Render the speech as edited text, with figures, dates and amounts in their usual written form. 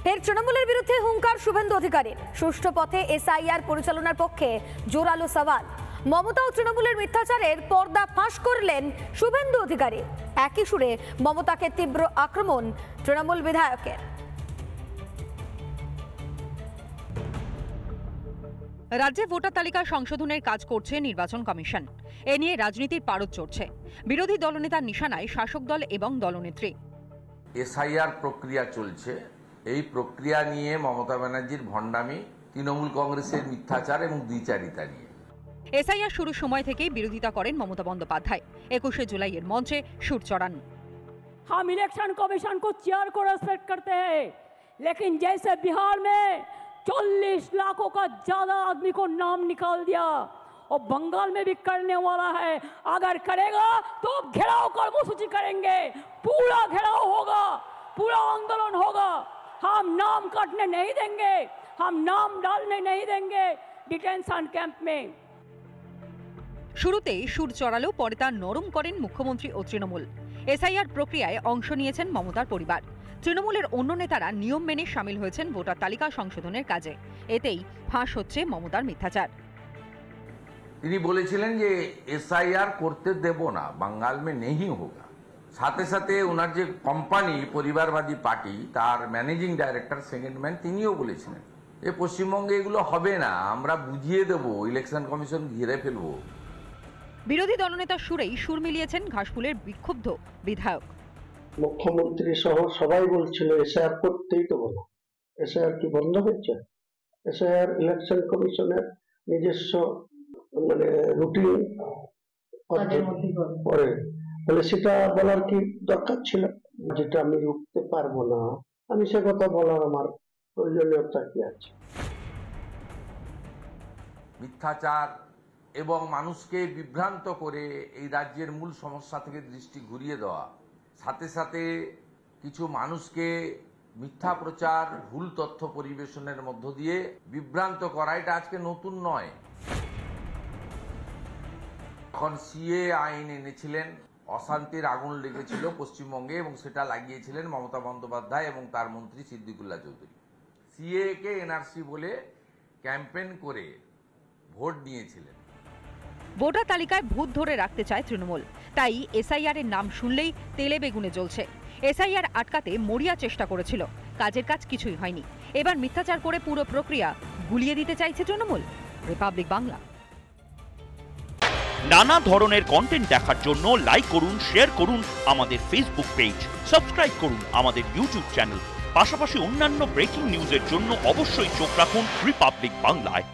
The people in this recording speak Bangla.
ফের তৃণমূলের বিরুদ্ধে হুঙ্কার শুভেন্দু অধিকারীর। সুষ্ঠু পথে এসআইআর পরিচালনার পক্ষে জোরালো সওয়াল। মমতা ও তৃণমূলের মিথ্যাচারের পর্দা ফাঁস করলেন শুভেন্দু অধিকারী। একই সুরে মমতাকে তীব্র আক্রমণ তৃণমূল বিধায়কের। রাজ্যে ভোটার তালিকা সংশোধনের কাজ করছে নির্বাচন কমিশন। এ নিয়ে রাজনীতির পারদ চড়ছে। বিরোধী দলনেতার নিশানায় শাসক দল এবং দলনেত্রী। এসআইআর প্রক্রিয়া চলছে, এই প্রক্রিয়া নিয়ে মমতা ব্যানার্জির ভণ্ডামি, তৃণমূল কংগ্রেসের মিথ্যাচার এবং দ্বিচারিতা নিয়ে। এসআইআর শুরুর সময় থেকেই বিরোধিতা করেন মমতা বন্দ্যোপাধ্যায়। 21 जुलाई মঞ্চে সুর চড়ান। हम इलेक्शन कमीशन को चेयर को रेस्पेक्ट करते हैं, लेकिन जैसे बिहार में 40 लाखों का ज्यादा आदमी को नाम निकाल दिया और बंगाल में भी करने वाला है। अगर करेगा तो घेराव कर्मसूची करेंगे, पूरा घेराव होगा, पूरा आंदोलन होगा। हम नाम काटने नहीं देंगे, हम नाम डालने नहीं देंगे डिटेंशन कैंप में। শুরুতেই সুর চড়ালেও পরে তা নরম করেন মুখ্যমন্ত্রী ও তৃণমূল। এসআইআর প্রক্রিয়ায় অংশ নিয়েছেন মমতার পরিবার। তৃণমূলের অন্য নেতারা নিয়ম মেনে সামিল হয়েছেন ভোটার তালিকা সংশোধনের কাজে। এতেই ফাঁস হচ্ছে মমতার মিথ্যাচার। তিনি বলেছিলেন যে এসআইআর করতে দেব না, বাঙ্গাল মে নেই হোগা। সাথে সাথে ওনার যে কোম্পানি পরিবারবাদী পার্টি, তার ম্যানেজিং ডাইরেক্টর সেকেন্ড ম্যান, তিনিও বলেছিলেন যে পশ্চিমবঙ্গে এগুলো হবে না, আমরা বুঝিয়ে দেব, ইলেকশন কমিশন ঘিরে ফেলবো। বিরোধী দলনেতার সুরেই সুর মিলিয়েছেন ঘাসফুলের বিক্ষুব্ধ বিধায়ক। মুখ্যমন্ত্রী সহ সবাই বলছিল এসআইআর করতেই তো বলো, এসআইআর কি বন্ধ হচ্ছে? এসআইআর ইলেকশন কমিশনের নিজস্ব রুটিন পরে, তাহলে সেটা বলার কি দরকার ছিল? যেটা আমি রুখতে পারবো না, আমি সে কথা বলার আমার প্রয়োজনীয়তা কি আছে? মিথ্যাচার এবং মানুষকে বিভ্রান্ত করে এই রাজ্যের মূল সমস্যা থেকে দৃষ্টি ঘুরিয়ে দেওয়া, সাথে সাথে কিছু মানুষকে মিথ্যা প্রচার, ভুল তথ্য পরিবেশনের মধ্য দিয়ে বিভ্রান্ত করা, এটা আজকে নতুন নয়। এখন সিএ আইন এনেছিলেন, অশান্তির আগুন লেগেছিল পশ্চিমবঙ্গে এবং সেটা লাগিয়েছিলেন মমতা বন্দ্যোপাধ্যায় এবং তার মন্ত্রী সিদ্দিকুল্লাহ চৌধুরী। সিএ কে এনআরসি বলে ক্যাম্পেইন করে ভোট নিয়েছিলেন। ভোটার তালিকায় ভূত ধরে রাখতে চায় তৃণমূল, তাই এসআইআর এর নাম শুনলেই তেলে বেগুনে জ্বলছে। এসআইআর আটকাতে মরিয়া চেষ্টা করেছিল, কাজের কাজ কিছুই হয়নি। এবার মিথ্যাচার করে পুরো প্রক্রিয়া গুলিয়ে দিতে চাইছে তৃণমূল। রিপাবলিক বাংলা। নানা ধরনের কন্টেন্ট দেখার জন্য লাইক করুন, শেয়ার করুন আমাদের ফেসবুক পেজ, সাবস্ক্রাইব করুন আমাদের ইউটিউব চ্যানেল। পাশাপাশি অন্যান্য ব্রেকিং নিউজের জন্য অবশ্যই চোখ রাখুন রিপাবলিক বাংলায়।